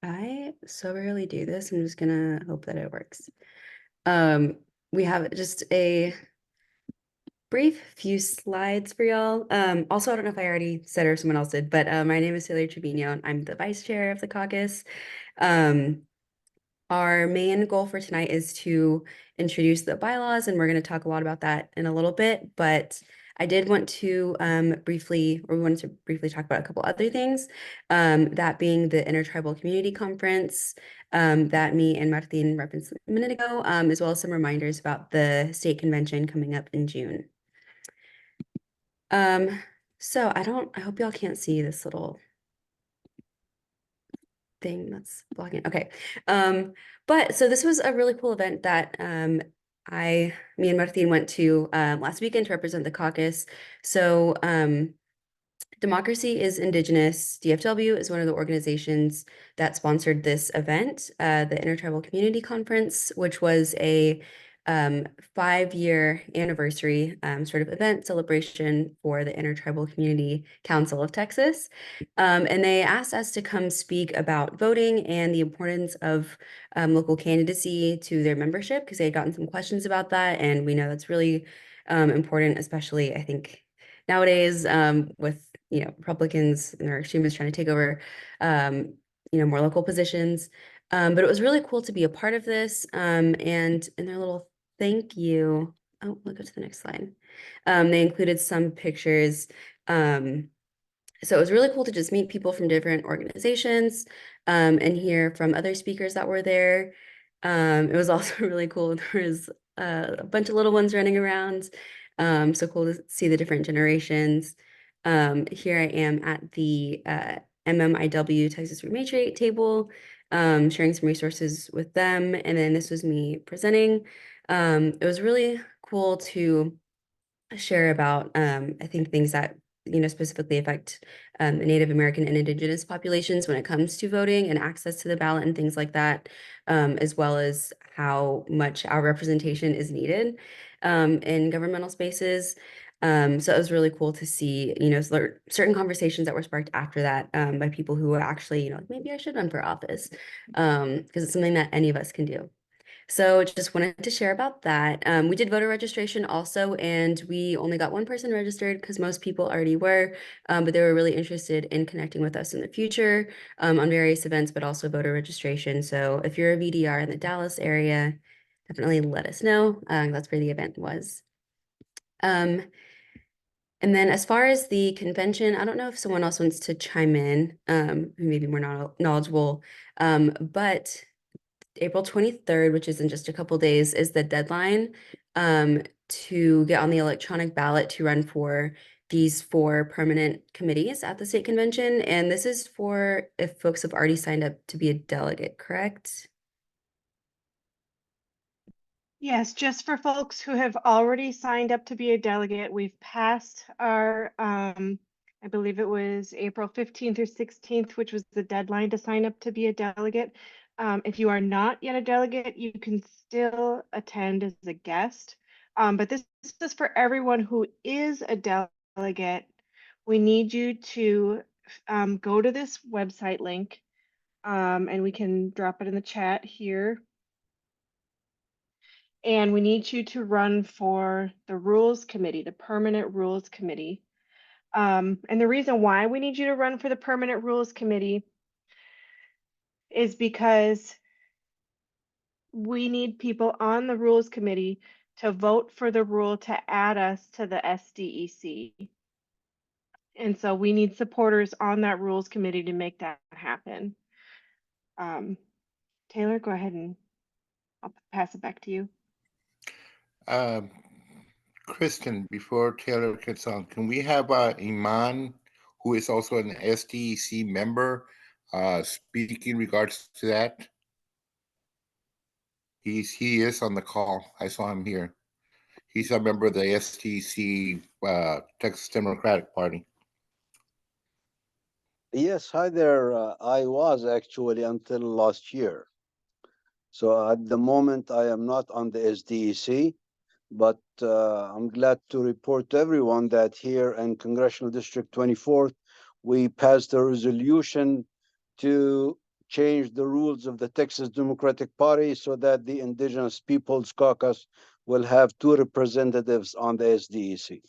I so rarely do this. I'm just gonna hope that it works. Um, we have just a brief few slides for y'all. Also, I don't know if I already said or someone else did, but my name is Celia Trevino, and I'm the vice chair of the caucus. Um, our main goal for tonight is to introduce the bylaws, and we're going to talk a lot about that in a little bit. But I did want to we wanted to briefly talk about a couple other things, that being the Intertribal Community Conference that me and Martin referenced a minute ago, as well as some reminders about the state convention coming up in June. So I hope y'all can't see this little thing that's blocking. Okay. But so this was a really cool event that me and Martin went to last weekend to represent the caucus. So Democracy is Indigenous. DFW is one of the organizations that sponsored this event, the Intertribal Community Conference, which was a 5-year anniversary sort of event celebration for the Intertribal Community Council of Texas. And they asked us to come speak about voting and the importance of local candidacy to their membership, because they had gotten some questions about that. And we know that's really important, especially I think nowadays with Republicans and their extremists trying to take over more local positions. But it was really cool to be a part of this. And in their little thank you, oh, we'll go to the next slide. They included some pictures. So it was really cool to just meet people from different organizations and hear from other speakers that were there. It was also really cool. There was a bunch of little ones running around. So cool to see the different generations. Here I am at the MMIW Texas Rematriate table, sharing some resources with them. And then this was me presenting. It was really cool to share about, I think, things that specifically affect the Native American and Indigenous populations when it comes to voting and access to the ballot and things like that, as well as how much our representation is needed in governmental spaces. So it was really cool to see, certain conversations that were sparked after that by people who were actually, like, maybe I should run for office, because it's something that any of us can do. So just wanted to share about that. We did voter registration also, and we only got one person registered because most people already were, but they were really interested in connecting with us in the future on various events, but also voter registration. So if you're a VDR in the Dallas area, definitely let us know. That's where the event was. And then as far as the convention, I don't know if someone else wants to chime in, who may be more knowledgeable, but April 23rd, which is in just a couple days, is the deadline to get on the electronic ballot to run for these 4 permanent committees at the state convention. And this is for if folks have already signed up to be a delegate, correct? Yes, just for folks who have already signed up to be a delegate, we've passed our, I believe it was April 15th or 16th, which was the deadline to sign up to be a delegate. If you are not yet a delegate, you can still attend as a guest. But this is for everyone who is a delegate. We need you to go to this website link, and we can drop it in the chat here. And we need you to run for the Rules Committee, the Permanent Rules Committee. And the reason why we need you to run for the Permanent Rules Committee is because we need people on the Rules Committee to vote for the rule to add us to the SDEC. And so we need supporters on that Rules Committee to make that happen. Taylor, go ahead and I'll pass it back to you. Kristen, before Taylor gets on, can we have Iman, who is also an SDEC member, speak in regards to that? He is on the call. I saw him here. He's a member of the SDEC, Texas Democratic Party. Yes, hi there. I was actually until last year. So at the moment, I am not on the SDEC, but I'm glad to report to everyone that here in Congressional District 24, we passed a resolution to change the rules of the Texas Democratic Party so that the Indigenous Peoples Caucus will have 2 representatives on the SDEC.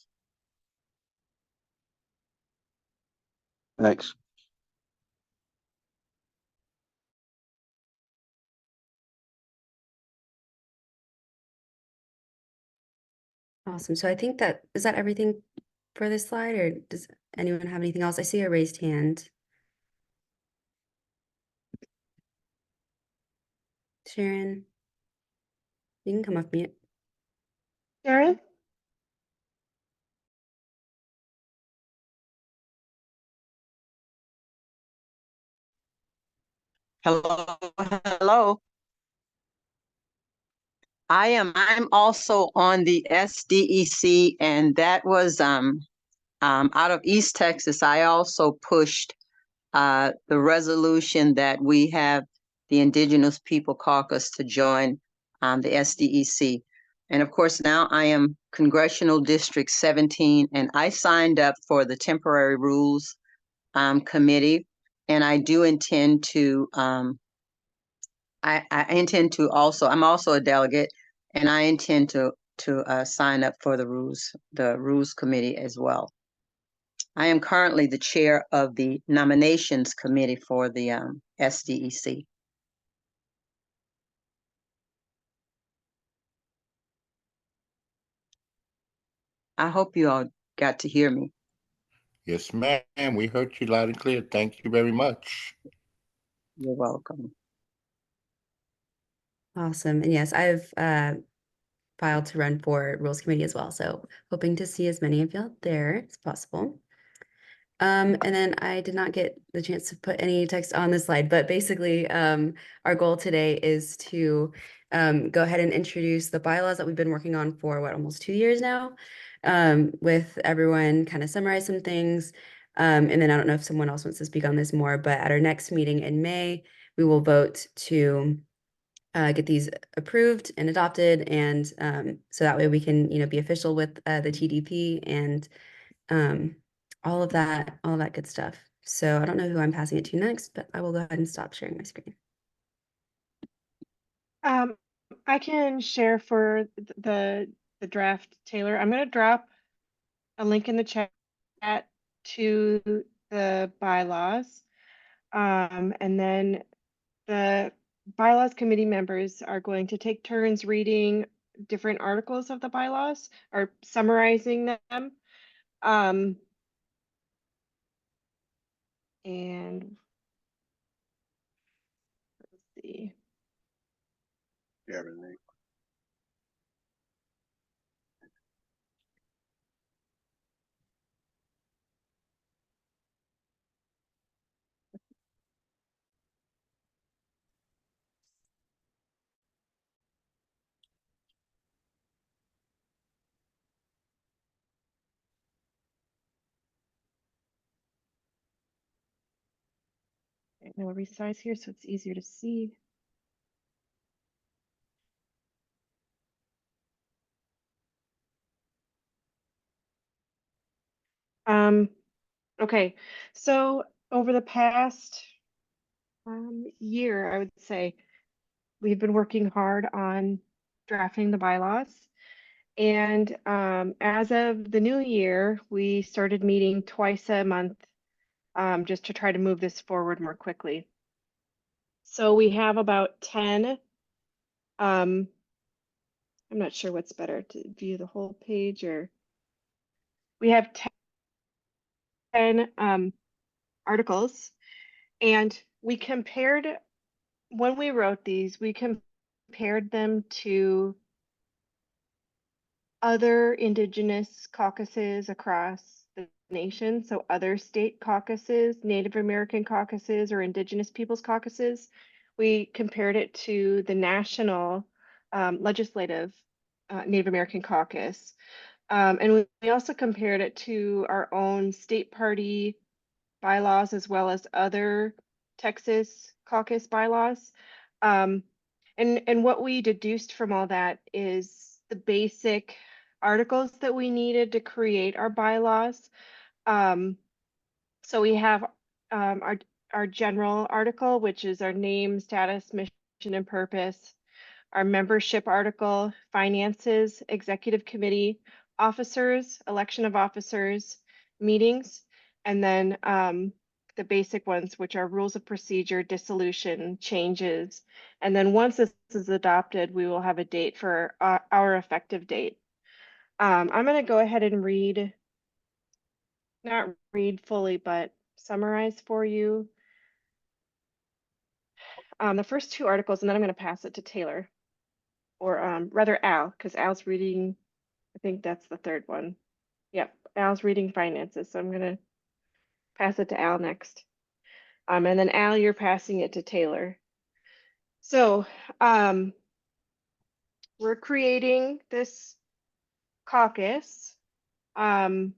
Thanks. Awesome. So I think is that everything for this slide, or does anyone have anything else? I see a raised hand. Sharon, you can come off mute. Sharon? Hello, hello. I'm also on the SDEC, and that was out of East Texas. I also pushed the resolution that we have the Indigenous People Caucus to join the SDEC. And of course, now I am Congressional District 17, and I signed up for the Temporary Rules Committee, and I do intend to I intend to also, I'm also a delegate, and I intend to sign up for the rules committee as well. I am currently the chair of the nominations committee for the SDEC. I hope you all got to hear me. Yes, ma'am. We heard you loud and clear. Thank you very much. You're welcome. Awesome. And yes, I've filed to run for Rules Committee as well. So hoping to see as many of y'all there as possible. And then I did not get the chance to put any text on this slide, but basically our goal today is to go ahead and introduce the bylaws that we've been working on for almost 2 years now, with everyone kind of summarize some things. And then I don't know if someone else wants to speak on this more, but at our next meeting in May, we will vote to get these approved and adopted, and so that way we can, be official with the TDP and all of that good stuff. So I don't know who I'm passing it to next, but I will go ahead and stop sharing my screen. I can share for the draft, Taylor. I'm going to drop a link in the chat to the bylaws. And then the bylaws committee members are going to take turns reading different articles of the bylaws or summarizing them. And let's see. Yeah, I'll resize here so it's easier to see. Okay, so over the past year, I would say, we've been working hard on drafting the bylaws. And as of the new year, we started meeting twice a month just to try to move this forward more quickly. So we have about 10. I'm not sure what's better, to view the whole page, or we have 10 articles, and we compared, when we wrote these, we compared them to other Indigenous caucuses across the nation. So other state caucuses, Native American caucuses, or Indigenous Peoples caucuses. We compared it to the national legislative Native American caucus. And we also compared it to our own state party bylaws as well as other Texas caucus bylaws. And what we deduced from all that is the basic articles that we needed to create our bylaws. So we have our general article, which is our name, status, mission, and purpose, our membership article, finances, executive committee, officers, election of officers, meetings, and then the basic ones, which are rules of procedure, dissolution, changes. And then once this is adopted, we will have a date for our effective date. I'm going to go ahead and not read fully, but summarize for you the first two articles, and then I'm going to pass it to Taylor, or rather Al, because Al's reading, I think that's the third one. Yep, Al's reading finances, so I'm going to pass it to Al next. And then Al, you're passing it to Taylor. So we're creating this caucus. And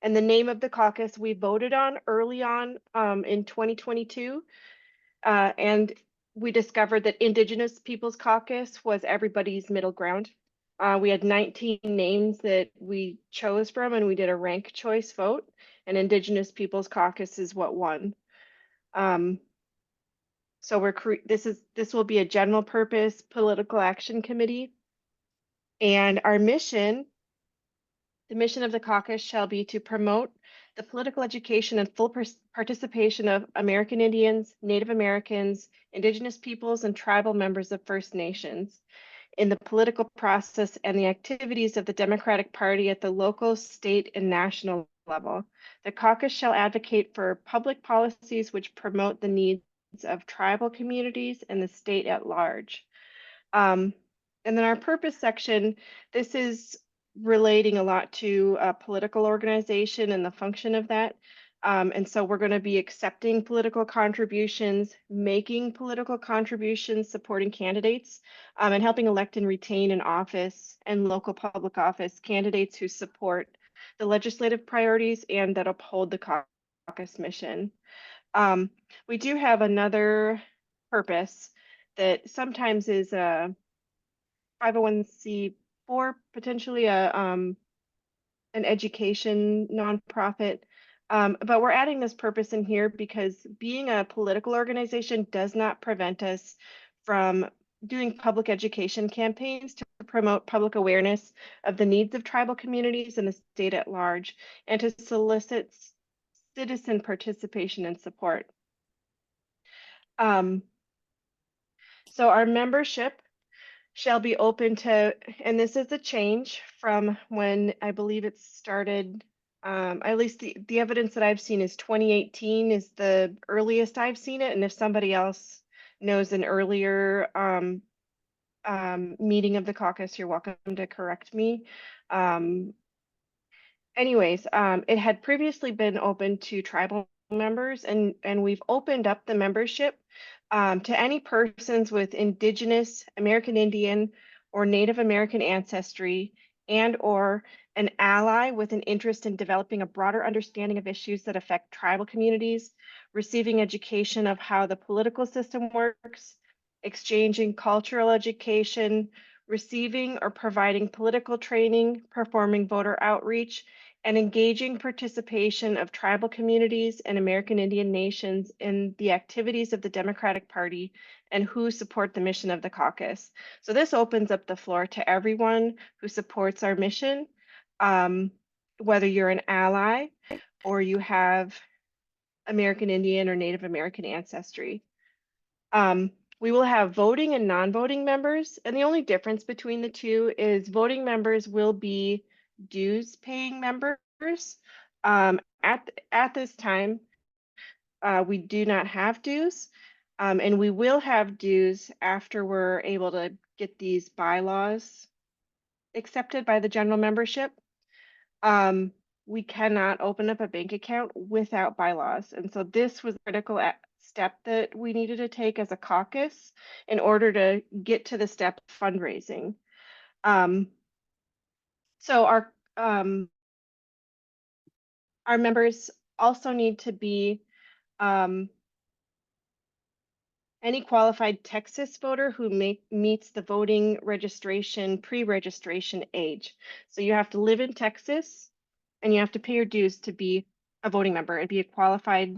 the name of the caucus we voted on early on in 2022. And we discovered that Indigenous Peoples Caucus was everybody's middle ground. We had 19 names that we chose from, and we did a rank choice vote, and Indigenous Peoples Caucus is what won. So this will be a general purpose political action committee, and our mission, the mission of the caucus shall be to promote the political education and full participation of American Indians, Native Americans, Indigenous peoples, and tribal members of First Nations in the political process and the activities of the Democratic Party at the local, state, and national level. The caucus shall advocate for public policies which promote the needs of tribal communities and the state at large. And then our purpose section, this is relating a lot to a political organization and the function of that. And so we're going to be accepting political contributions, making political contributions, supporting candidates, and helping elect and retain in office and local public office candidates who support the legislative priorities and that uphold the caucus mission. We do have another purpose that sometimes is a 501c4, potentially an education nonprofit. But we're adding this purpose in here because being a political organization does not prevent us from doing public education campaigns to promote public awareness of the needs of tribal communities and the state at large, and to solicit citizen participation and support. So our membership shall be open to, and this is a change from when I believe it started, at least the evidence that I've seen is 2018 is the earliest I've seen it. And if somebody else knows an earlier meeting of the caucus, you're welcome to correct me. Anyways, it had previously been open to tribal members, and we've opened up the membership to any persons with Indigenous, American Indian, or Native American ancestry, and or an ally with an interest in developing a broader understanding of issues that affect tribal communities, receiving education of how the political system works, exchanging cultural education, receiving or providing political training, performing voter outreach, and engaging participation of tribal communities and American Indian nations in the activities of the Democratic Party and who support the mission of the caucus. So this opens up the floor to everyone who supports our mission, whether you're an ally or you have American Indian or Native American ancestry. We will have voting and non-voting members, and the only difference between the two is voting members will be dues paying members. At this time, we do not have dues, and we will have dues after we're able to get these bylaws accepted by the general membership. We cannot open up a bank account without bylaws, and so this was a critical step that we needed to take as a caucus in order to get to the step of fundraising. So our members also need to be any qualified Texas voter who meets the voting registration, pre-registration age. So you have to live in Texas and you have to pay your dues to be a voting member and be a qualified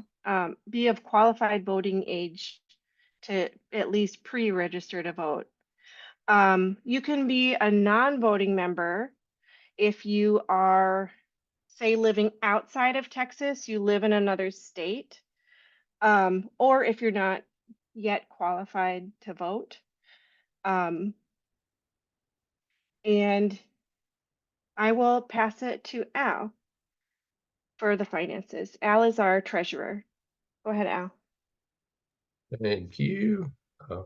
be of qualified voting age to at least pre-register to vote. You can be a non-voting member if you are, say, living outside of Texas, you live in another state, or if you're not yet qualified to vote. And I will pass it to Al for the finances. Al is our treasurer. Go ahead, Al. Thank you. Bear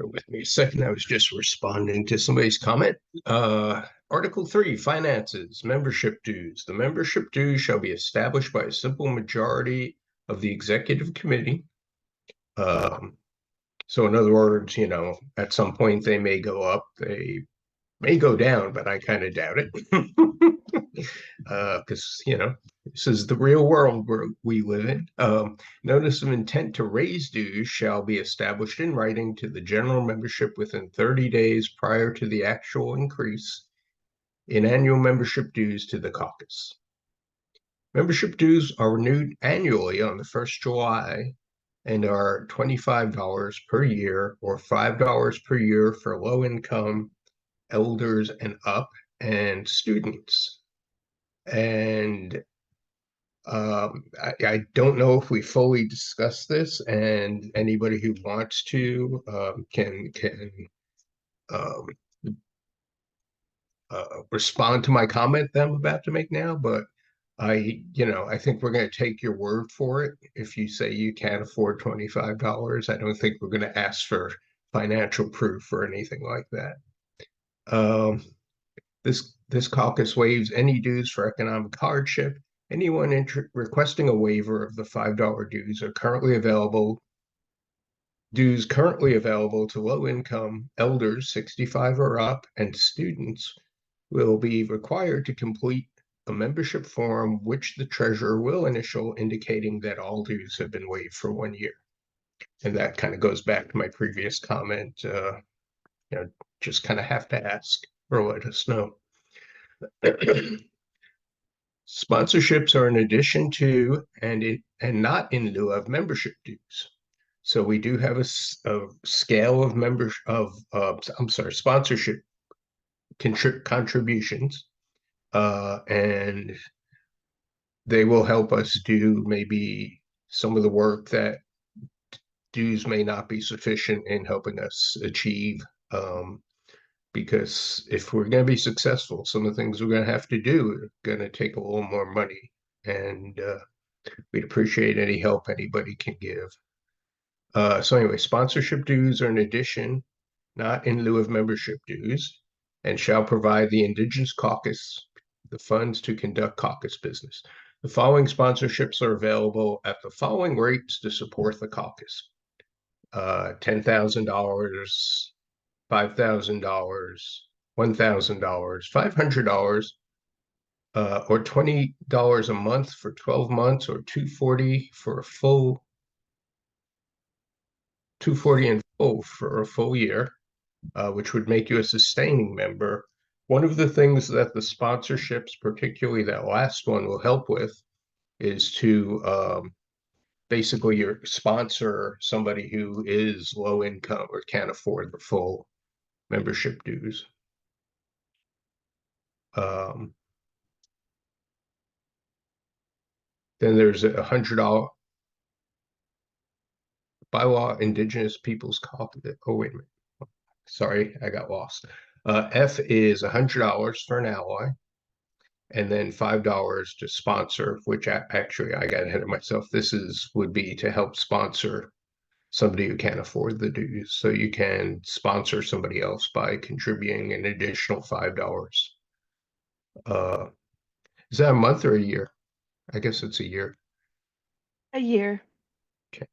with me a second. I was just responding to somebody's comment. Article 3, finances, membership dues. The membership dues shall be established by a simple majority of the executive committee. So in other words, you know, at some point they may go up, they may go down, but I kind of doubt it. Because, you know, this is the real world where we live in. Notice of intent to raise dues shall be established in writing to the general membership within 30 days prior to the actual increase in annual membership dues to the caucus. Membership dues are renewed annually on the 1st July and are $25 per year or $5 per year for low income, elders and up, and students. And I don't know if we fully discussed this, and anybody who wants to can respond to my comment that I'm about to make now, but I think we're going to take your word for it. If you say you can't afford $25, I don't think we're going to ask for financial proof or anything like that. This caucus waives any dues for economic hardship. Anyone requesting a waiver of the $5 dues currently available to low-income elders 65 or up and students will be required to complete a membership form which the treasurer will initial, indicating that all dues have been waived for 1 year. And that kind of goes back to my previous comment. Just kind of have to ask or let us know. Sponsorships are in addition to and not in lieu of membership dues. So we do have a scale of sponsorship contributions, and they will help us do maybe some of the work that dues may not be sufficient in helping us achieve. Because if we're going to be successful, some of the things we're going to have to do are going to take a little more money, and we'd appreciate any help anybody can give. So anyway, sponsorship dues are an addition, not in lieu of membership dues, and shall provide the Indigenous Caucus the funds to conduct caucus business. The following sponsorships are available at the following rates to support the caucus. $10,000, $5,000, $1,000, $500, or $20 a month for 12 months, or $240 for a full $240 in full for a full year, which would make you a sustaining member. One of the things that the sponsorships, particularly that last one, will help with is to basically you sponsor somebody who is low income or can't afford the full membership dues. Then there's $100 bylaw Indigenous Peoples Caucus. Oh, wait a minute. Sorry, I got lost. F is $100 for an ally, and then $5 to sponsor, which actually I got ahead of myself. This would be to help sponsor somebody who can't afford the dues. So you can sponsor somebody else by contributing an additional $5. Is that a month or a year? I guess it's a year. A year. Okay.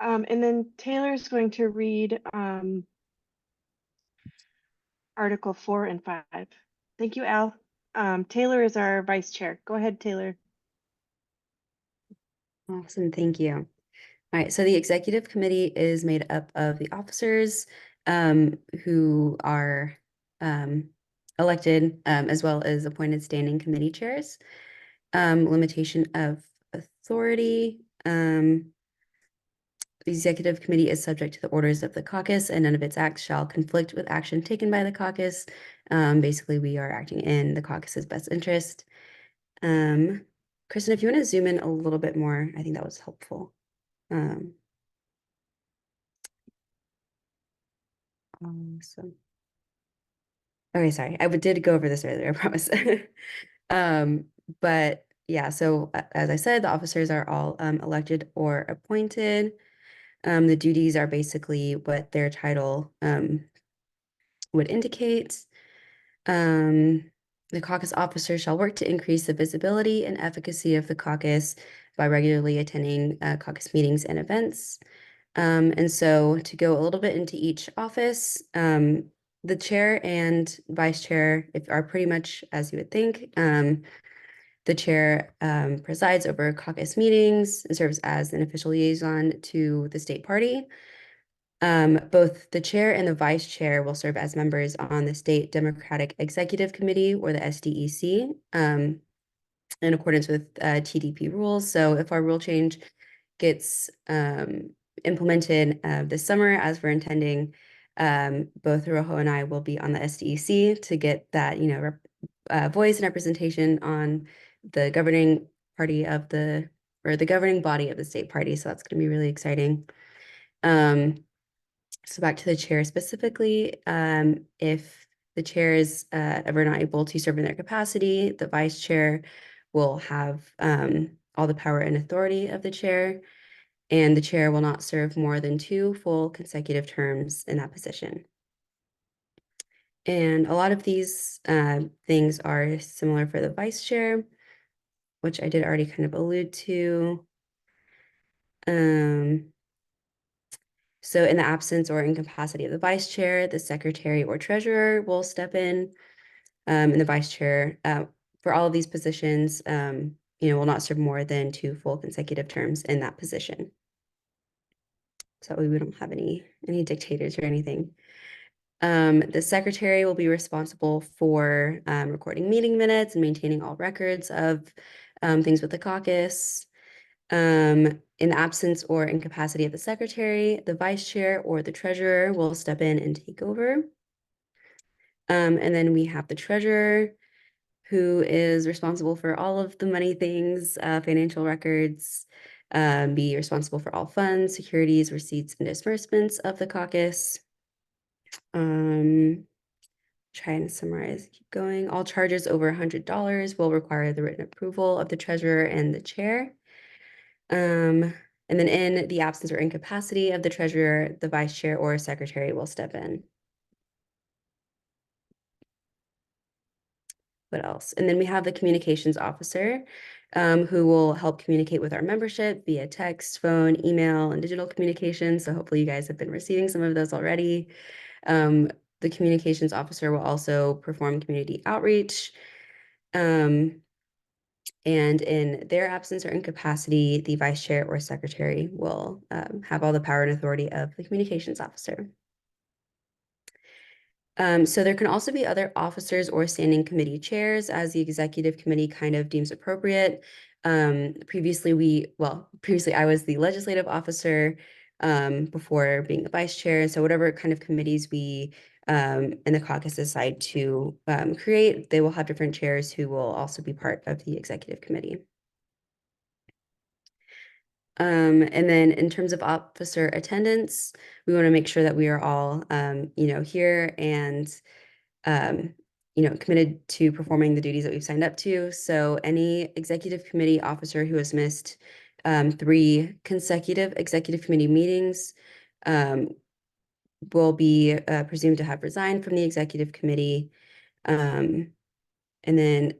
And then Taylor's going to read Article 4 and 5. Thank you, Al. Taylor is our vice chair. Go ahead, Taylor. Awesome, thank you. All right, so the executive committee is made up of the officers who are elected, as well as appointed standing committee chairs. Limitation of authority. The executive committee is subject to the orders of the caucus, and none of its acts shall conflict with action taken by the caucus. Basically, we are acting in the caucus's best interest. Kristen, if you want to zoom in a little bit more, I think that was helpful. Awesome. Okay, sorry, I did go over this earlier, I promise. But yeah, so as I said, the officers are all elected or appointed. The duties are basically what their title would indicate. The caucus officer shall work to increase the visibility and efficacy of the caucus by regularly attending caucus meetings and events. And so to go a little bit into each office, the chair and vice chair are pretty much as you would think. The chair presides over caucus meetings and serves as an official liaison to the state party. Both the chair and the vice chair will serve as members on the State Democratic Executive Committee, or the SDEC, in accordance with TDP rules. So if our rule change gets implemented this summer, as we're intending, both Rojo and I will be on the SDEC to get that, voice and representation on the governing party of the governing body of the state party. So that's going to be really exciting. So back to the chair specifically, if the chair is ever not able to serve in their capacity, the vice chair will have all the power and authority of the chair, and the chair will not serve more than 2 full consecutive terms in that position. And a lot of these things are similar for the vice chair, which I did already kind of allude to. So in the absence or incapacity of the vice chair, the secretary or treasurer will step in. And the vice chair, for all of these positions, will not serve more than 2 full consecutive terms in that position. So we don't have any dictators or anything. The secretary will be responsible for recording meeting minutes and maintaining all records of things with the caucus. In the absence or incapacity of the secretary, the vice chair or the treasurer will step in and take over. And then we have the treasurer, who is responsible for all of the money things, financial records, be responsible for all funds, securities, receipts, and disbursements of the caucus. Trying to summarize, keep going. All charges over $100 will require the written approval of the treasurer and the chair. And then in the absence or incapacity of the treasurer, the vice chair or secretary will step in. What else? And then we have the communications officer, who will help communicate with our membership via text, phone, email, and digital communication. So hopefully you guys have been receiving some of those already. The communications officer will also perform community outreach. And in their absence or incapacity, the vice chair or secretary will have all the power and authority of the communications officer. So there can also be other officers or standing committee chairs as the executive committee kind of deems appropriate. Previously I was the legislative officer before being the vice chair. So whatever kind of committees we and the caucus decide to create, they will have different chairs who will also be part of the executive committee. And then in terms of officer attendance, we want to make sure that we are all, here and, committed to performing the duties that we've signed up to. So any executive committee officer who has missed 3 consecutive executive committee meetings will be presumed to have resigned from the executive committee. And then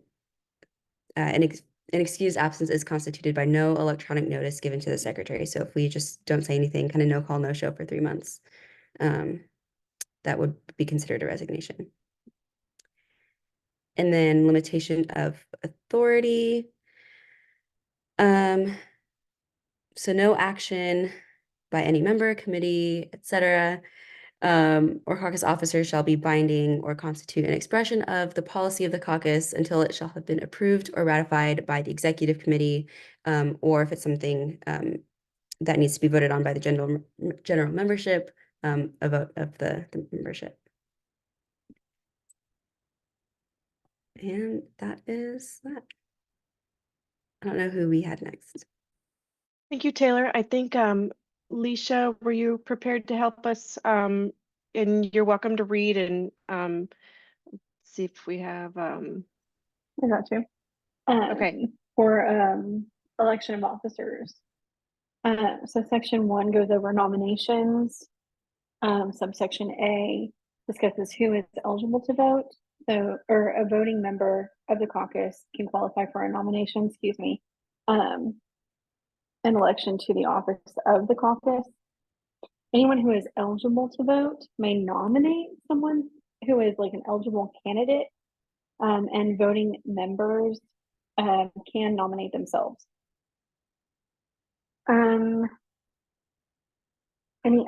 an excused absence is constituted by no electronic notice given to the secretary. So if we just don't say anything, kind of no call, no show for 3 months, that would be considered a resignation. And then limitation of authority. So no action by any member, committee, etc., or caucus officers shall be binding or constitute an expression of the policy of the caucus until it shall have been approved or ratified by the executive committee, or if it's something that needs to be voted on by the general membership, a vote of the membership. And that is that. I don't know who we had next. Thank you, Taylor. I think, Leisha, were you prepared to help us? And you're welcome to read and see if we have, I got you. okay. For election of officers. So section 1 goes over nominations. Subsection A discusses who is eligible to vote. So, or a voting member of the caucus can qualify for a nomination, an election to the office of the caucus. Anyone who is eligible to vote may nominate someone who is like an eligible candidate, and voting members can nominate themselves. Any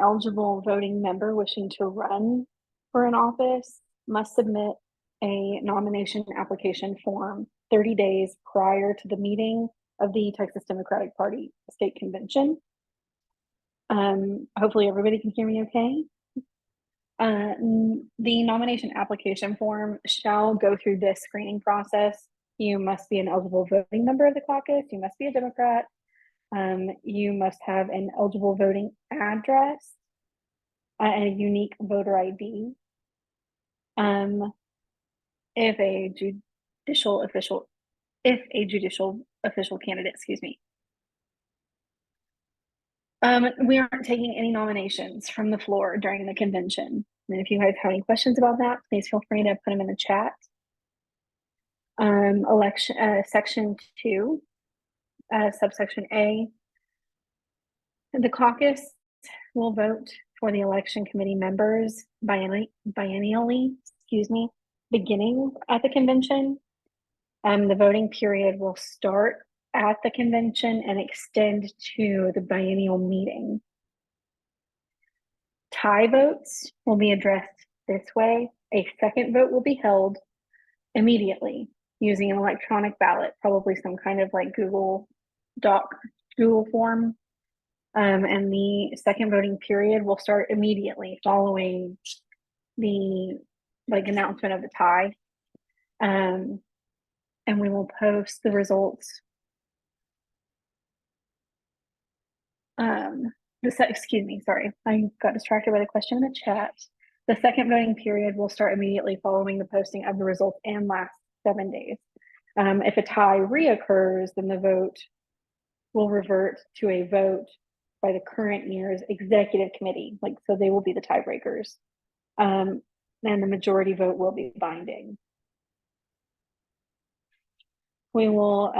eligible voting member wishing to run for an office must submit a nomination application form 30 days prior to the meeting of the Texas Democratic Party State Convention. Hopefully everybody can hear me okay. The nomination application form shall go through this screening process. You must be an eligible voting member of the caucus. You must be a Democrat. You must have an eligible voting address and a unique voter ID. If a judicial official candidate, we aren't taking any nominations from the floor during the convention. And if you guys have any questions about that, please feel free to put them in the chat. Section 2, subsection A. The caucus will vote for the election committee members biennially, beginning at the convention. The voting period will start at the convention and extend to the biennial meeting. Tie votes will be addressed this way. A second vote will be held immediately using an electronic ballot, probably some kind of like Google form. And the second voting period will start immediately following the announcement of the tie. And we will post the results. Sorry, I got distracted by the question in the chat. The second voting period will start immediately following the posting of the results and last 7 days. If a tie reoccurs, then the vote will revert to a vote by the current year's executive committee. So they will be the tiebreakers. And the majority vote will be binding. We will,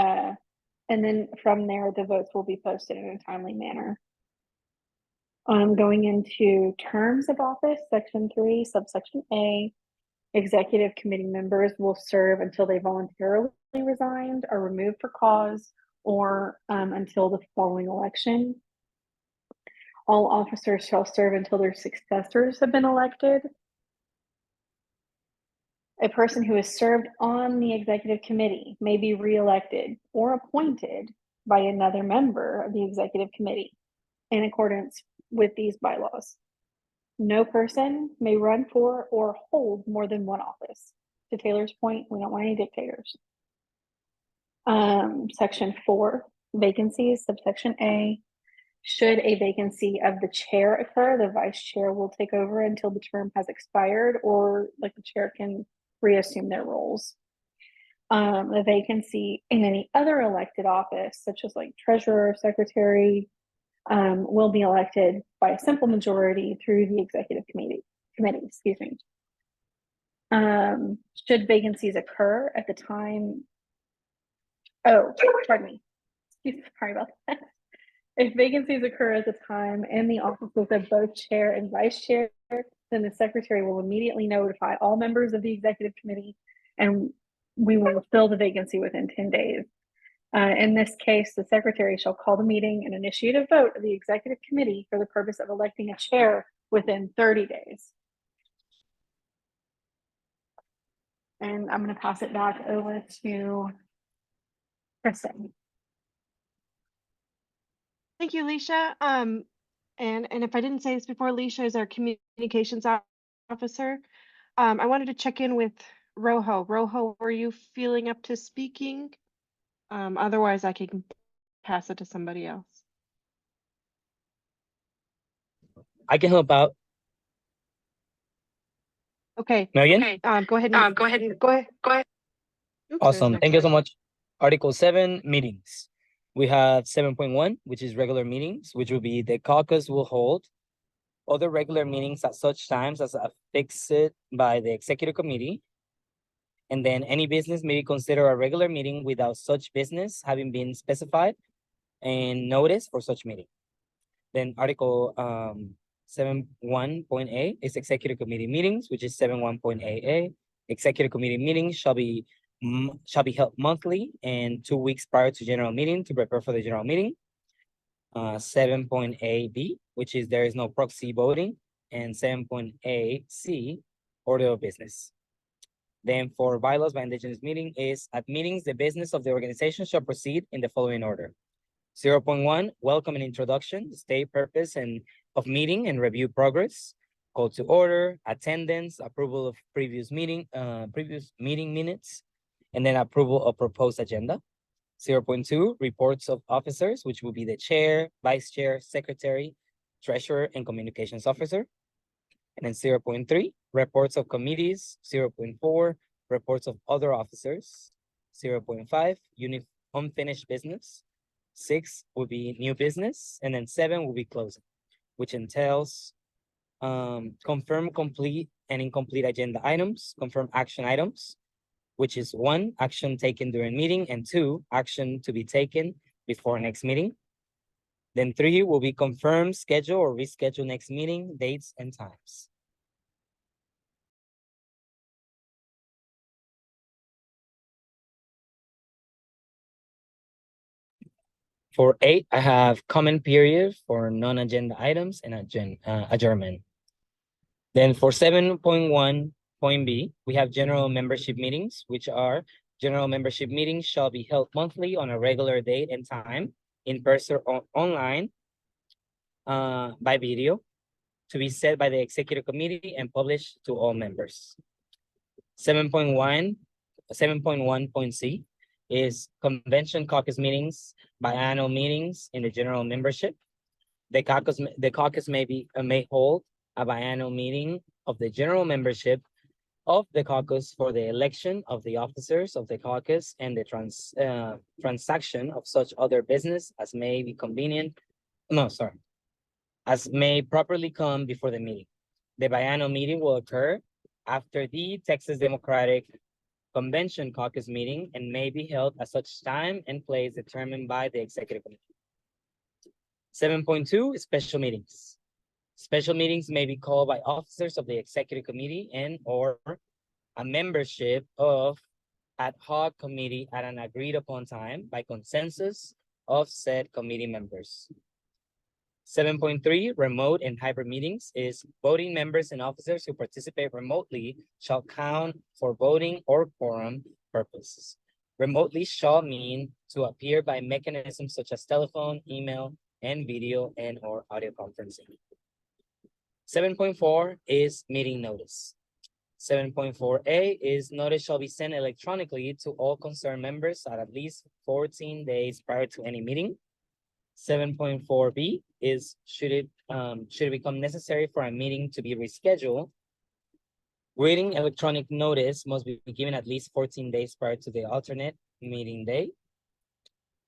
and then from there, the votes will be posted in a timely manner. Going into terms of office, section 3, subsection A, executive committee members will serve until they voluntarily resigned or removed for cause, or until the following election. All officers shall serve until their successors have been elected. A person who has served on the executive committee may be reelected or appointed by another member of the executive committee in accordance with these bylaws. No person may run for or hold more than one office. To Taylor's point, we don't want any dictators. Section 4, vacancies, subsection A. Should a vacancy of the chair occur, the vice chair will take over until the term has expired, or the chair can reassume their roles. The vacancy in any other elected office, such as treasurer, secretary, will be elected by a simple majority through the executive committee. Should vacancies occur at the time, sorry about that. If vacancies occur at the time in the offices of both chair and vice chair, then the secretary will immediately notify all members of the executive committee, and we will fill the vacancy within 10 days. In this case, the secretary shall call the meeting and initiate a vote of the executive committee for the purpose of electing a chair within 30 days. And I'm going to pass it back over to Kristen. Thank you, Alicia. And if I didn't say this before, Alicia is our communications officer. I wanted to check in with Rojo. Rojo, are you feeling up to speaking? Otherwise, I can pass it to somebody else. I can help out. Okay. Megan? Okay. Go ahead. Go ahead. Go ahead. Oops, there's Awesome. next Thank you so slide. much. Article 7, meetings. We have 7.1, which is regular meetings, which will be the caucus will hold other regular meetings at such times as fixed by the executive committee. And then any business may be considered a regular meeting without such business having been specified and notice for such meeting. Then Article 7.1.a is executive committee meetings, which is 7.1.aa. Executive committee meetings shall be held monthly and 2 weeks prior to general meeting to prepare for the general meeting. 7.a.b, which is there is no proxy voting, and 7.a.c, order of business. Then for bylaws by Indigenous meeting is at meetings, the business of the organization shall proceed in the following order. 0.1, welcome and introduction, state purpose and of meeting and review progress, call to order, attendance, approval of previous meeting minutes, and then approval of proposed agenda. 0.2, reports of officers, which will be the chair, vice chair, secretary, treasurer, and communications officer. And then 0.3, reports of committees. 0.4, reports of other officers. 0.5, unfinished business. 6 will be new business, and then 7 will be closing, which entails confirm complete and incomplete agenda items, confirm action items, which is 1, action taken during meeting, and 2, action to be taken before next meeting. Then 3 will be confirm schedule or reschedule next meeting, dates and times. For 8, I have comment period for non-agenda items and adjournment. Then for 7.1.b, we have general membership meetings, which are general membership meetings shall be held monthly on a regular date and time, in person or online, by video, to be set by the executive committee and published to all members. 7.1.c is convention caucus meetings, biannual meetings in the general membership. The caucus may hold a biannual meeting of the general membership of the caucus for the election of the officers of the caucus and the transaction of such other business as may be convenient. As may properly come before the meeting. The biannual meeting will occur after the Texas Democratic Convention caucus meeting and may be held at such time and place determined by the executive committee. 7.2, special meetings. Special meetings may be called by officers of the executive committee and or a membership of ad hoc committee at an agreed upon time by consensus of said committee members. 7.3, remote and hybrid meetings is voting members and officers who participate remotely shall count for voting or quorum purposes. Remotely shall mean to appear by mechanisms such as telephone, email, and video and or audio conferencing. 7.4 is meeting notice. 7.4a is notice shall be sent electronically to all concerned members at least 14 days prior to any meeting. 7.4b is should it become necessary for a meeting to be rescheduled, written electronic notice must be given at least 14 days prior to the alternate meeting day.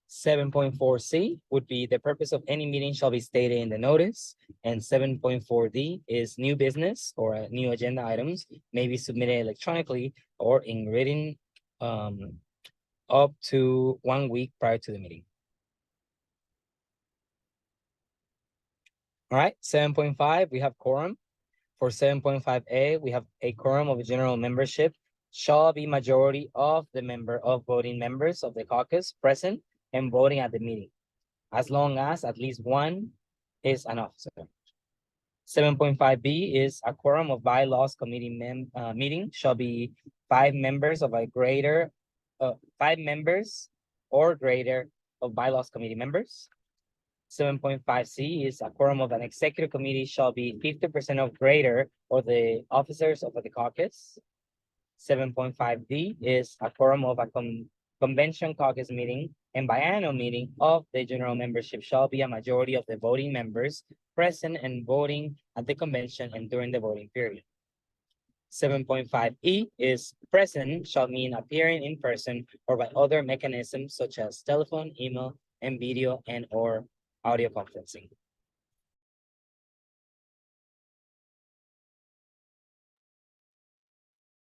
7.4c would be the purpose of any meeting shall be stated in the notice, and 7.4d is new business or new agenda items may be submitted electronically or in written up to 1 week prior to the meeting. All right, 7.5, we have quorum. For 7.5a, we have a quorum of general membership shall be majority of the voting members of the caucus present and voting at the meeting, as long as at least one is an officer. 7.5B is a quorum of bylaws committee meeting shall be 5 members of a greater, 5 members or greater of bylaws committee members. 7.5C is a quorum of an executive committee shall be 50% of greater or the officers of the caucus. 7.5D is a quorum of a convention caucus meeting and biannual meeting of the general membership shall be a majority of the voting members present and voting at the convention and during the voting period. 7.5E is present shall mean appearing in person or by other mechanisms such as telephone, email, and video and or audio conferencing.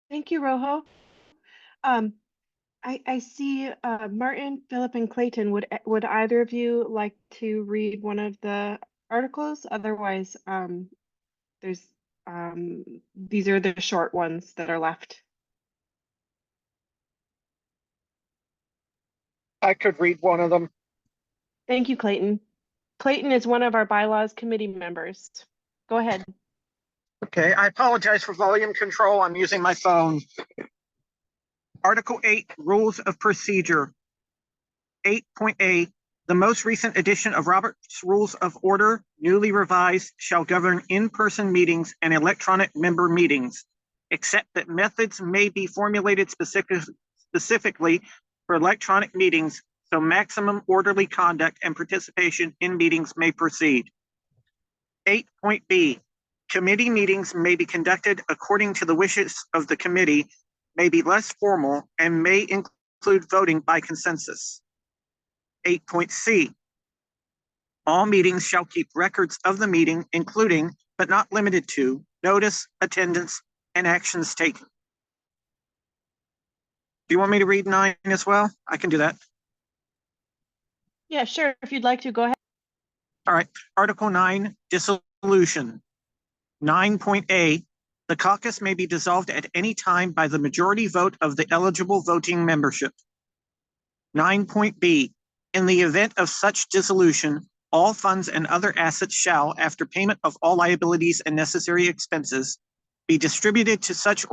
Thank you, Rojo. I see Martin, Philip, and Clayton. Would either of you like to read one of the articles? Otherwise, there's these are the short ones that are left. I could read one of them. Thank you, Clayton. Clayton is one of our bylaws committee members. Go ahead. Okay, I apologize for volume control. I'm using my phone. Article 8, Rules of Procedure. 8.A, the most recent edition of Robert's Rules of Order, newly revised, shall govern in-person meetings and electronic member meetings, except that methods may be formulated specifically for electronic meetings, so maximum orderly conduct and participation in meetings may proceed. 8.B, committee meetings may be conducted according to the wishes of the committee, may be less formal, and may include voting by consensus. 8.C, all meetings shall keep records of the meeting, including, but not limited to, notice, attendance, and actions taken. Do you want me to read 9 as well? I can do that. Yeah, sure. If you'd like to, go ahead. All right. Article 9, dissolution. 9.A, the caucus may be dissolved at any time by the majority vote of the eligible voting membership. 9.B, in the event of such dissolution, all funds and other assets shall, after payment of all liabilities and necessary expenses, be distributed to such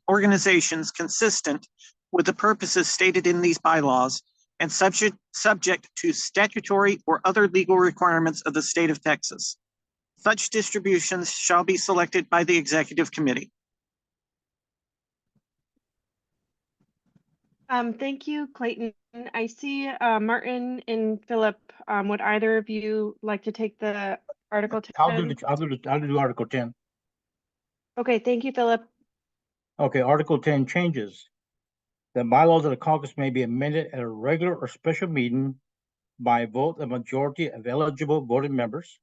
organizations consistent with the purposes stated in these bylaws and subject to statutory or other legal requirements of the state of Texas. Such distributions shall be selected by the executive committee. Thank you, Clayton. I see Martin and Philip. Would either of you like to take the Article 10? I'll do Article 10. Okay, thank you, Philip. Okay, Article 10 changes. The bylaws of the caucus may be amended at a regular or special meeting by a vote of a majority of eligible voting members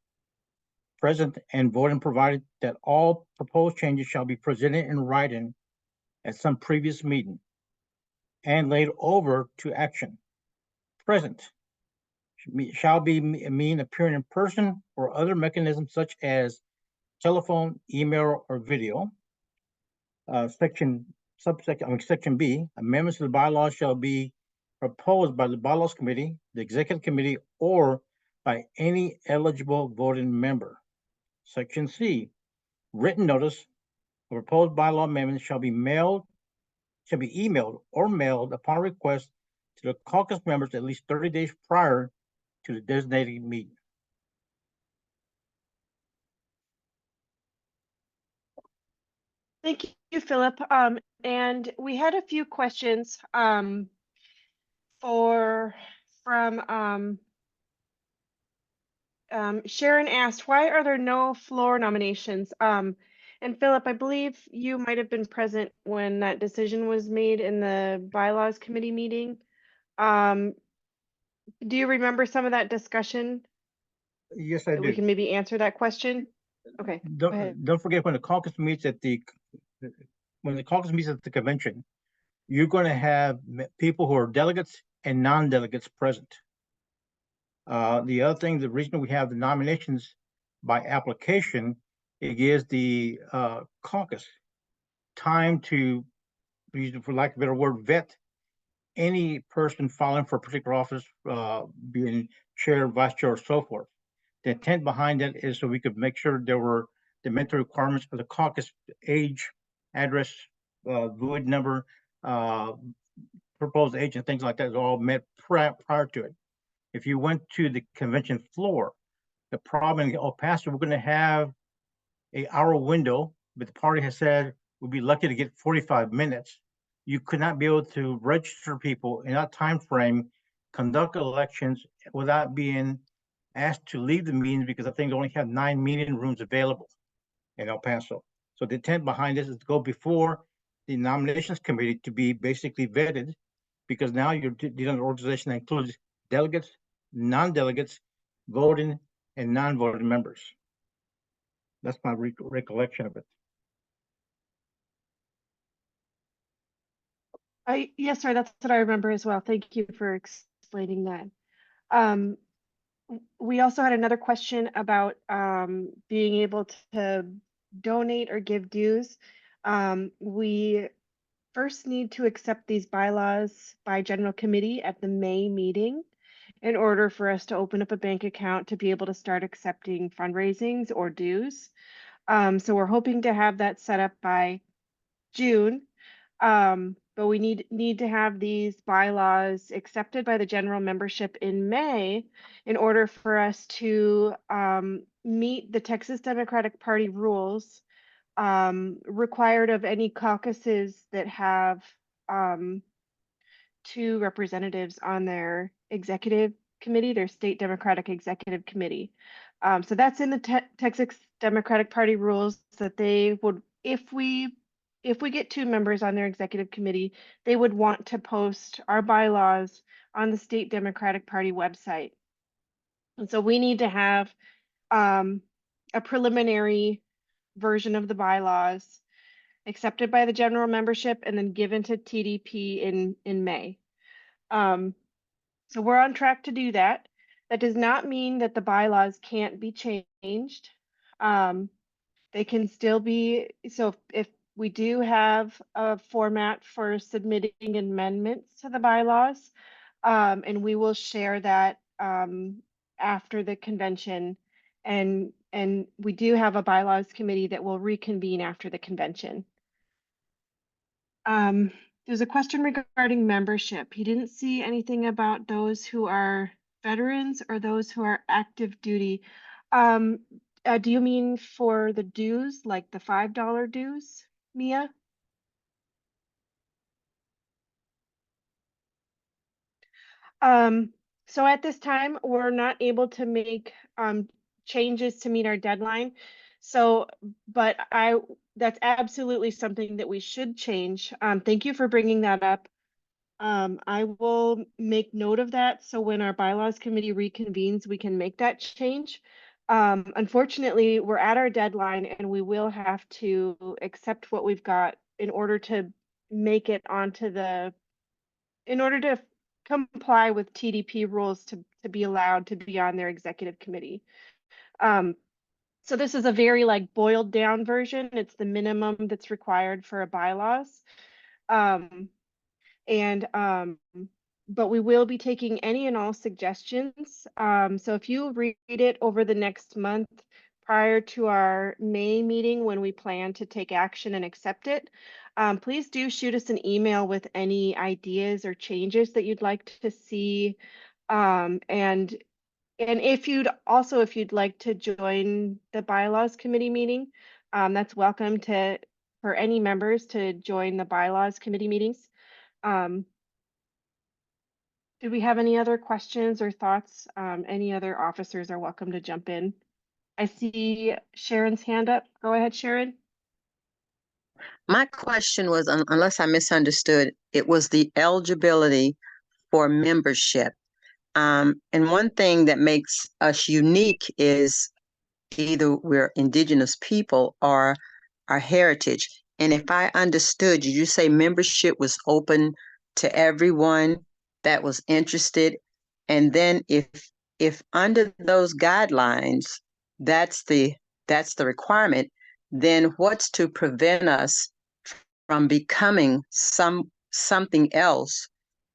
present and voting, provided that all proposed changes shall be presented in writing at some previous meeting and laid over to action. Present shall be mean appearing in person or other mechanisms such as telephone, email, or video. Section B, amendments to the bylaws shall be proposed by the bylaws committee, the executive committee, or by any eligible voting member. Section C, written notice of proposed bylaw amendments shall be emailed or mailed upon request to the caucus members at least 30 days prior to the designated meeting. Thank you, Philip. And we had a few questions from Sharon asked, why are there no floor nominations? And Philip, I believe you might have been present when that decision was made in the bylaws committee meeting. Do you remember some of that discussion? Yes, I do. We can maybe answer that question. Okay. Don't forget, when the caucus meets at the convention, you're going to have people who are delegates and non-delegates present. The other thing, the reason we have the nominations by application, it gives the caucus time to, for lack of a better word, vet any person filing for a particular office, being chair, vice chair, or so forth. The intent behind that is so we could make sure there were the mental requirements of the caucus: age, address, void number, proposed age, and things like that is all met prior to it. If you went to the convention floor, the problem in El Paso, we're going to have an hour window, but the party has said we'll be lucky to get 45 minutes. You could not be able to register people in that time frame, conduct elections without being asked to leave the meetings, because I think they only have 9 meeting rooms available in El Paso. So the intent behind this is to go before the nominations committee to be basically vetted, because now you're dealing with an organization that includes delegates, non-delegates, voting, and non-voting members. That's my recollection of it. Yes, sir, that's what I remember as well. Thank you for explaining that. We also had another question about being able to donate or give dues. We first need to accept these bylaws by general committee at the May meeting in order for us to open up a bank account to be able to start accepting fundraisings or dues. So we're hoping to have that set up by June. But we need to have these bylaws accepted by the general membership in May in order for us to meet the Texas Democratic Party rules required of any caucuses that have 2 representatives on their executive committee, their state Democratic Executive Committee. So that's in the Texas Democratic Party rules, that they would, if we get 2 members on their executive committee, they would want to post our bylaws on the state Democratic Party website. And so we need to have a preliminary version of the bylaws accepted by the general membership and then given to TDP in May. So we're on track to do that. That does not mean that the bylaws can't be changed. They can still be, so if we do have a format for submitting amendments to the bylaws, and we will share that after the convention, and we do have a bylaws committee that will reconvene after the convention. There's a question regarding membership. He didn't see anything about those who are veterans or those who are active duty. Do you mean for the dues, like the $5 dues, Mia? So at this time, we're not able to make changes to meet our deadline. So, but that's absolutely something that we should change. Thank you for bringing that up. I will make note of that, so when our bylaws committee reconvenes, we can make that change. Unfortunately, we're at our deadline and we will have to accept what we've got in order to make it onto in order to comply with TDP rules to be allowed to be on their executive committee. So this is a very boiled down version. It's the minimum that's required for a bylaws. But we will be taking any and all suggestions. So if you read it over the next month prior to our May meeting, when we plan to take action and accept it, please do shoot us an email with any ideas or changes that you'd like to see. And if you'd like to join the bylaws committee meeting, that's welcome for any members to join the bylaws committee meetings. Do we have any other questions or thoughts? Any other officers are welcome to jump in. I see Sharon's hand up. Go ahead, Sharon. My question was, unless I misunderstood, it was the eligibility for membership. And one thing that makes us unique is either we're Indigenous people or our heritage. And if I understood you, you say membership was open to everyone that was interested. And then if under those guidelines, that's the requirement, then what's to prevent us from becoming something else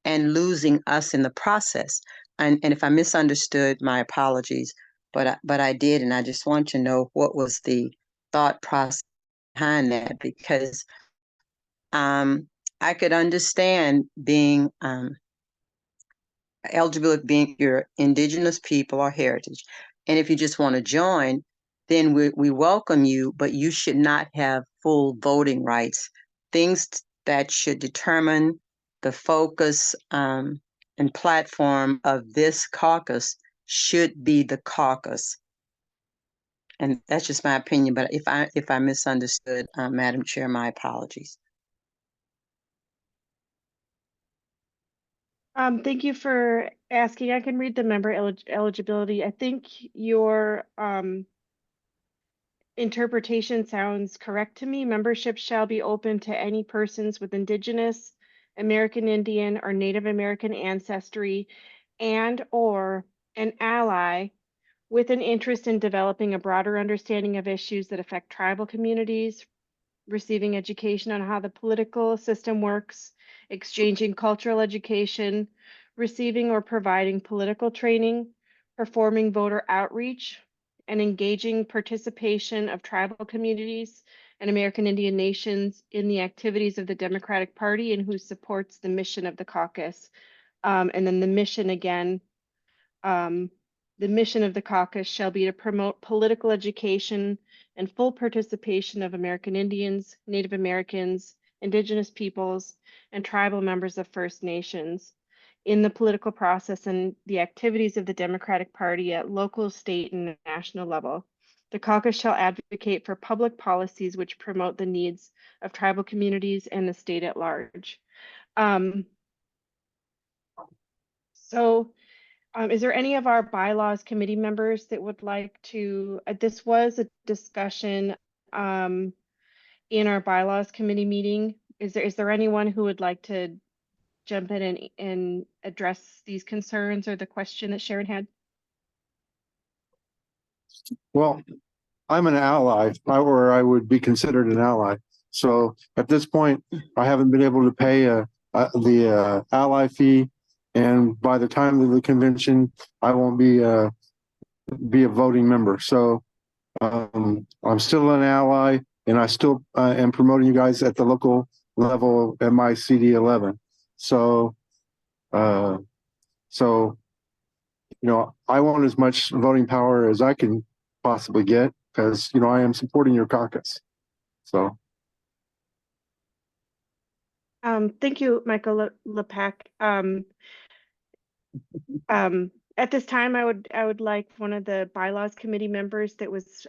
and losing us in the process? And if I misunderstood, my apologies, but I did, and I just want to know what was the thought process behind that, because I could understand being eligible if being your indigenous people or heritage. And if you just want to join, then we welcome you, but you should not have full voting rights. Things that should determine the focus and platform of this caucus should be the caucus. And that's just my opinion, but if I misunderstood, Madam Chair, my apologies. Thank you for asking. I can read the member eligibility. I think your interpretation sounds correct to me. Membership shall be open to any persons with Indigenous, American Indian, or Native American ancestry, and or an ally with an interest in developing a broader understanding of issues that affect tribal communities, receiving education on how the political system works, exchanging cultural education, receiving or providing political training, performing voter outreach, and engaging participation of tribal communities and American Indian nations in the activities of the Democratic Party and who supports the mission of the caucus. And then the mission again, the mission of the caucus shall be to promote political education and full participation of American Indians, Native Americans, Indigenous peoples, and tribal members of First Nations in the political process and the activities of the Democratic Party at local, state, and national level. The caucus shall advocate for public policies which promote the needs of tribal communities and the state at large. Is there any of our bylaws committee members that would like to, this was a discussion in our bylaws committee meeting. Is there anyone who would like to jump in and address these concerns or the question that Sharon had? Well, I'm an ally, or I would be considered an ally. So at this point, I haven't been able to pay the ally fee. And by the time of the convention, I won't be a voting member. So I'm still an ally, and I still am promoting you guys at the local level at my CD11. So, I want as much voting power as I can possibly get, because I am supporting your caucus. So. Thank you, Michael Lepak. At this time, I would like one of the bylaws committee members that was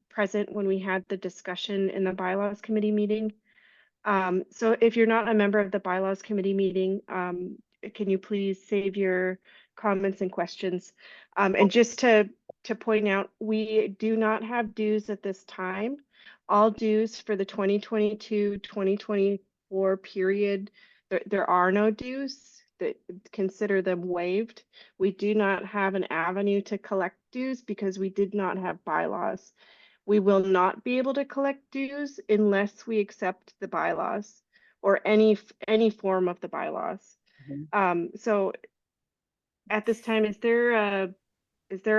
present when we had the discussion in the bylaws committee meeting. So if you're not a member of the bylaws committee meeting, can you please save your comments and questions? And just to point out, we do not have dues at this time. All dues for the 2022-2024 period, there are no dues. That consider them waived. We do not have an avenue to collect dues because we did not have bylaws. We will not be able to collect dues unless we accept the bylaws or any form of the bylaws. So at this time, is there a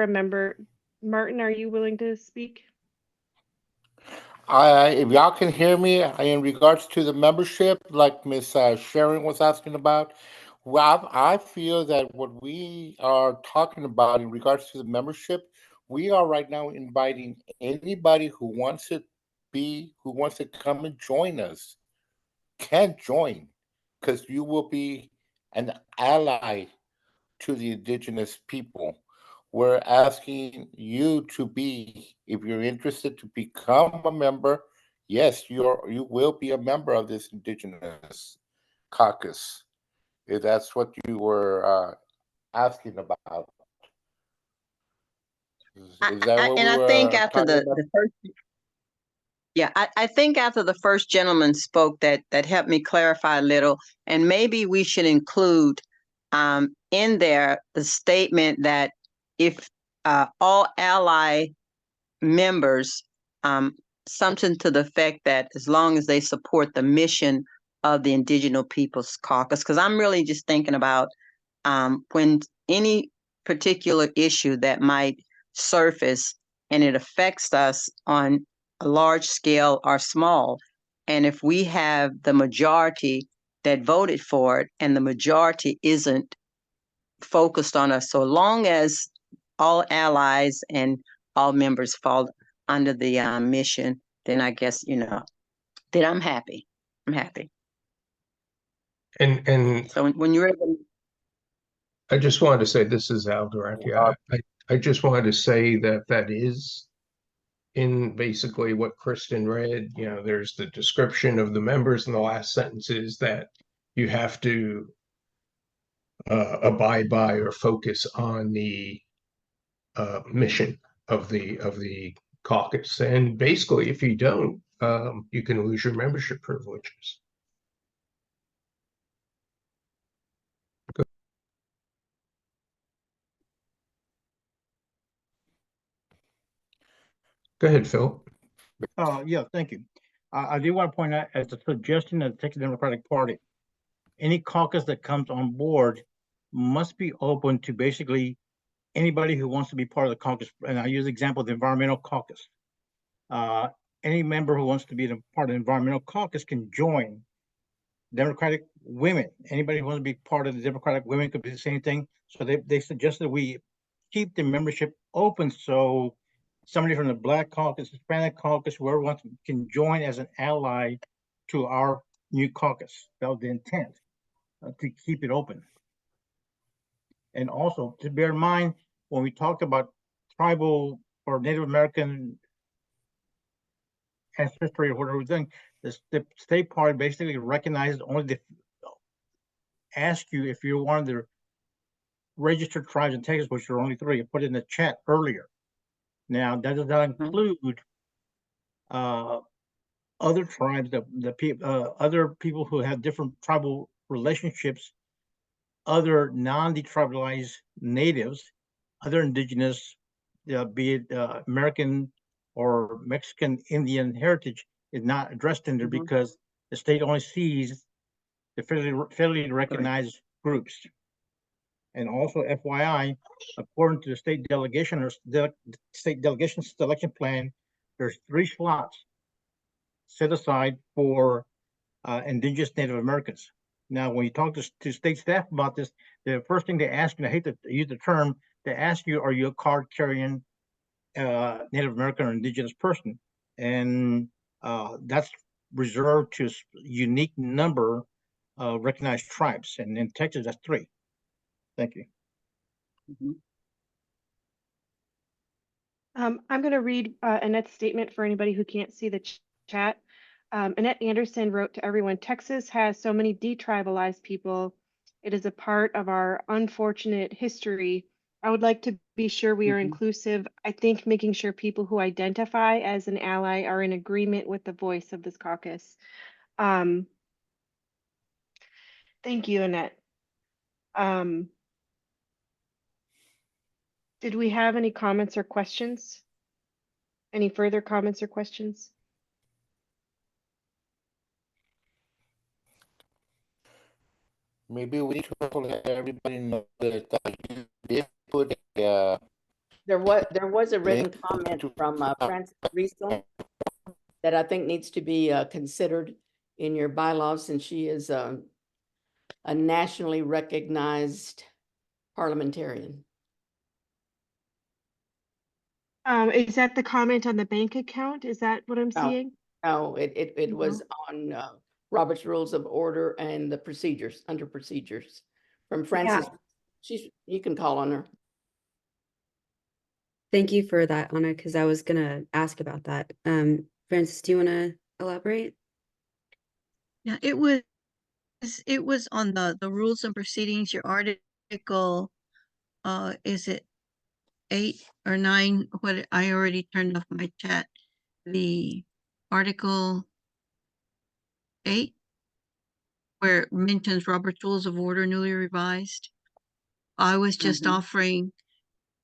member? Martin, are you willing to speak? If y'all can hear me, in regards to the membership, like Miss Sharon was asking about, well, I feel that what we are talking about in regards to the membership, we are right now inviting anybody who wants to come and join us, can join, because you will be an ally to the indigenous people. We're asking you to be, if you're interested to become a member, yes, you will be a member of this indigenous caucus, if that's what you were asking about. Is that what we I were think after talking about? the first, yeah, I think after the first gentleman spoke, that helped me clarify a little, and maybe we should include in there the statement that if all ally members, something to the effect that as long as they support the mission of the Indigenous Peoples Caucus, because I'm really just thinking about when any particular issue that might surface and it affects us on large scale or small. And if we have the majority that voted for it and the majority isn't focused on us, so long as all allies and all members fall under the mission, then I guess, then I'm happy. I'm happy. And So when you're able, I just wanted to say, this is Al Durante. I just wanted to say that is in basically what Kristen read. There's the description of the members in the last sentences that you have to abide by or focus on the mission of the caucus. And basically, if you don't, you can lose your membership privileges. Go ahead, Phil. Yeah, thank you. I do want to point out, as a suggestion of the Texas Democratic Party, any caucus that comes on board must be open to basically anybody who wants to be part of the caucus. And I use the example of the environmental caucus. Any member who wants to be part of the environmental caucus can join. Democratic women, anybody who wants to be part of the Democratic women could be the same thing. So they suggested we keep the membership open so somebody from the Black Caucus, Hispanic Caucus, whoever wants can join as an ally to our new caucus. That was the intent, to keep it open. And also to bear in mind, when we talked about tribal or Native American ancestry or whatever we're doing, the state party basically recognized only ask you if you're one of the registered tribes in Texas, which are only 3. I put it in the chat earlier. Now, that does not include other tribes, other people who have different tribal relationships, other non-detribalized natives, other indigenous, be it American or Mexican Indian heritage, is not addressed in there because the state only sees the federally recognized groups. And also, FYI, according to the state delegation or the state delegation selection plan, there's 3 slots set aside for indigenous Native Americans. Now, when you talk to state staff about this, the first thing they ask you, I hate to use the term, they ask you, are you a card-carrying Native American or indigenous person? And that's reserved to a unique number of recognized tribes. And in Texas, that's 3. Thank you. I'm going to read Annette's statement for anybody who can't see the chat. Annette Anderson wrote to everyone, Texas has so many detribalized people. It is a part of our unfortunate history. I would like to be sure we are inclusive. I think making sure people who identify as an ally are in agreement with the voice of this caucus. Thank you, Annette. Did we have any comments or questions? Any further comments or questions? Maybe we need to let everybody know that you did put There was a written link comment to- from Francis Riesel that I think needs to be considered in your bylaws, since she is a nationally recognized parliamentarian. Is that the comment on the bank account? Is that what I'm seeing? No, it was on Robert's Rules of Order and the procedures, under procedures from Francis. You can call on her. Thank you for that, Anna, because I was gonna ask about that. Francis, do you want to elaborate? Yeah, it was on the rules and proceedings, your article, is it 8 or 9? What I already turned off my chat. The article 8, where it mentions Robert's Rules of Order newly revised. I was just offering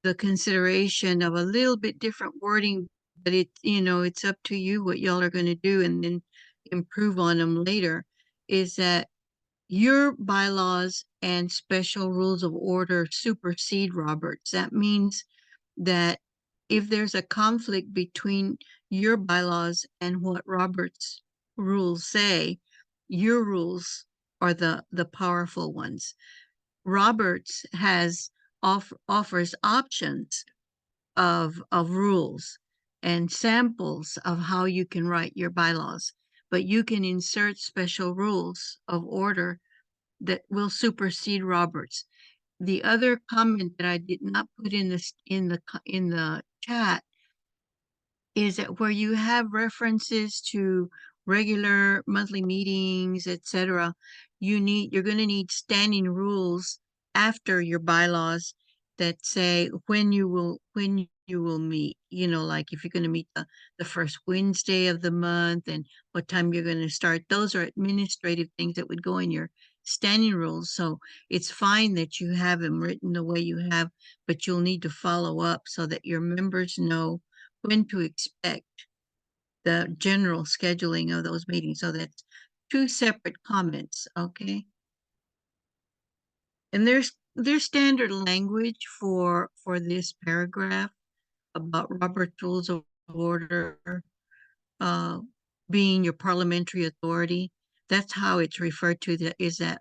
the consideration of a little bit different wording, but it's up to you what y'all are going to do and then improve on them later. Is that your bylaws and special rules of order supersede Roberts? That means that if there's a conflict between your bylaws and what Robert's rules say, your rules are the powerful ones. Roberts offers options of rules and samples of how you can write your bylaws, but you can insert special rules of order that will supersede Roberts. The other comment that I did not put in the chat is that where you have references to regular monthly meetings, etc., you're going to need standing rules after your bylaws that say when you will meet, like if you're going to meet the first Wednesday of the month and what time you're going to start. Those are administrative things that would go in your standing rules. So it's fine that you have them written the way you have, but you'll need to follow up so that your members know when to expect the general scheduling of those meetings. So that's two separate comments, okay? And there's standard language for this paragraph about Robert's Rules of Order being your parliamentary authority. That's how it's referred to. That is that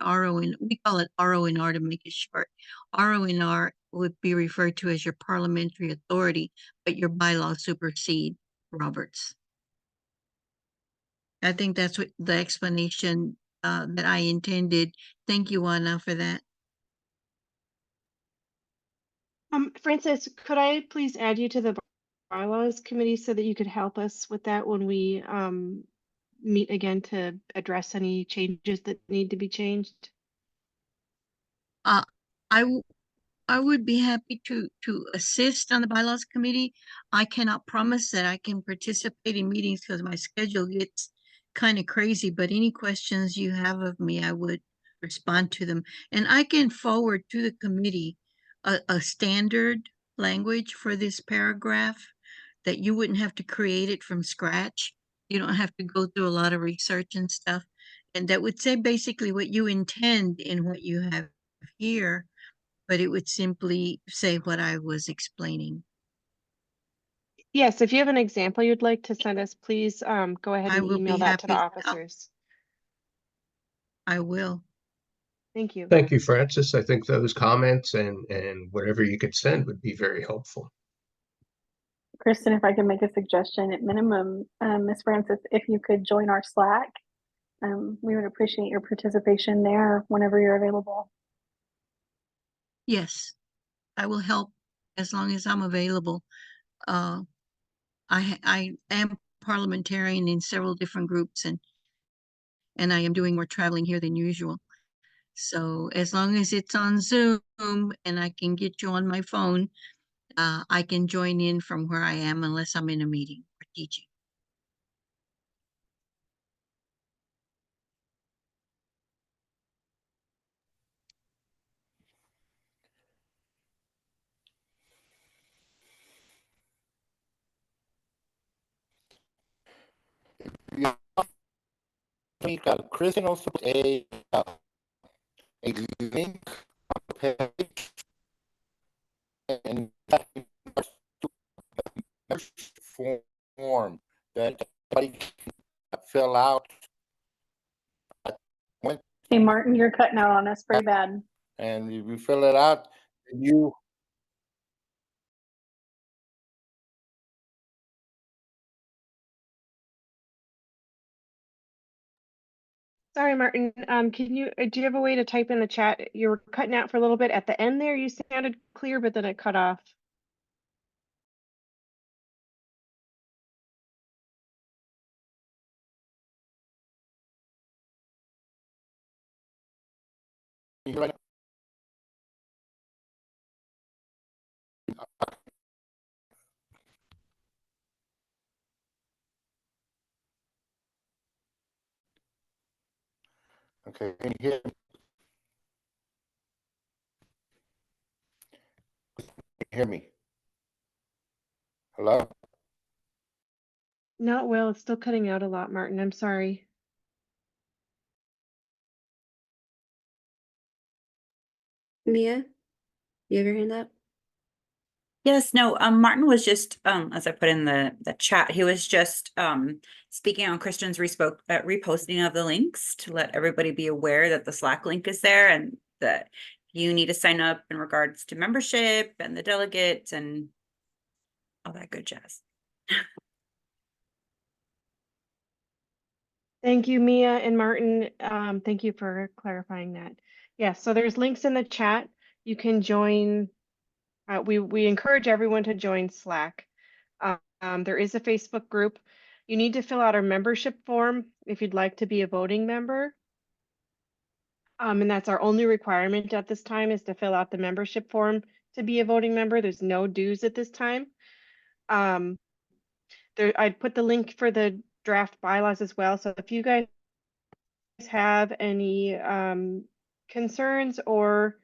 we call it RONR to make it short. RONR would be referred to as your parliamentary authority, but your bylaws supersede Roberts. I think that's what the explanation that I intended. Thank you, Anna, for that. Francis, could I please add you to the bylaws committee so that you could help us with that when we meet again to address any changes that need to be changed? I would be happy to assist on the bylaws committee. I cannot promise that I can participate in meetings because my schedule gets kind of crazy, but any questions you have of me, I would respond to them. And I can forward to the committee a standard language for this paragraph that you wouldn't have to create it from scratch. You don't have to go through a lot of research and stuff. And that would say basically what you intend in what you have here, but it would simply say what I was explaining. Yes, if you have an example you'd like to send us, please go ahead I and will email be that to the happy. officers. I will. Thank you. Thank you, Francis. I think those comments and whatever you could send would be very helpful. Kristen, if I can make a suggestion, at minimum, Ms. Francis, if you could join our Slack, we would appreciate your participation there whenever you're available. Yes, I will help as long as I'm available. I am parliamentarian in several different groups, and I am doing more traveling here than usual. So as long as it's on Zoom and I can get you on my phone, I can join in from where I am unless I'm in a meeting or teaching. Kristen also put a link on the page, and that form that everybody can fill out. Hey, Martin, you're cutting out on us pretty bad. And if you fill it out, you Sorry, Martin. Do you have a way to type in the chat? You were cutting out for a little bit at the end there. You sounded clear, but then it cut off. okay, can you hear me? Hear me? Hello? No, well, it's still cutting out a lot, Martin. I'm sorry. Mia, you have your hand up? Yes, no, Martin was just, as I put in the chat, he was just, speaking on Christian's reposting of the links to let everybody be aware that the Slack link is there and that you need to sign up in regards to membership and the delegates and all that good jazz. Thank you, Mia and Martin. Thank you for clarifying that. Yes, so there's links in the chat. You can join. We encourage everyone to join Slack. There is a Facebook group. You need to fill out our membership form if you'd like to be a voting member. And that's our only requirement at this time, is to fill out the membership form to be a voting member. There's no dues at this time. I'd put the link for the draft bylaws as well. So if you guys have any concerns or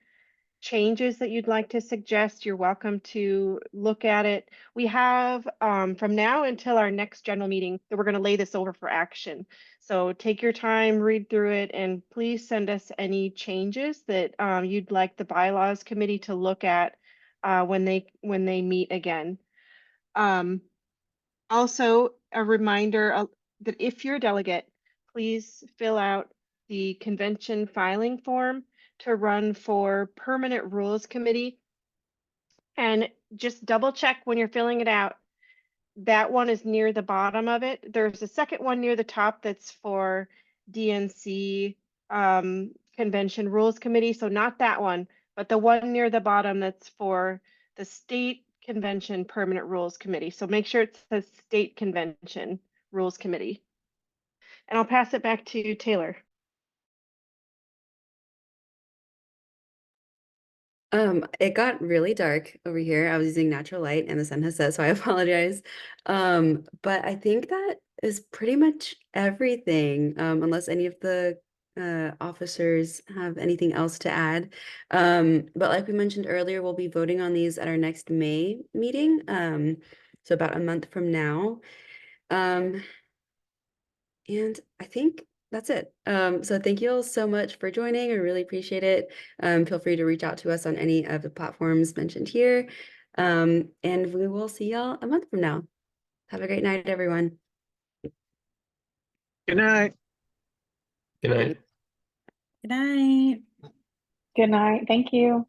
changes that you'd like to suggest, you're welcome to look at it. We have from now until our next general meeting that we're going to lay this over for action. So take your time, read through it, and please send us any changes that you'd like the bylaws committee to look at when they meet again. Also, a reminder that if you're a delegate, please fill out the convention filing form to run for permanent rules committee. And just double check when you're filling it out. That one is near the bottom of it. There's a second one near the top that's for DNC convention rules committee. So not that one, but the one near the bottom that's for the state convention permanent rules committee. So make sure it says state convention rules committee. And I'll pass it back to Taylor. It got really dark over here. I was using natural light and the sun has set, so I apologize. But I think that is pretty much everything, unless any of the officers have anything else to add. But like we mentioned earlier, we'll be voting on these at our next May meeting, so about a month from now. And I think that's it. So thank you all so much for joining. I really appreciate it. Feel free to reach out to us on any of the platforms mentioned here. And we will see y'all a month from now. Have a great night, everyone. Good night. Good night. Good night. Good night. Thank you.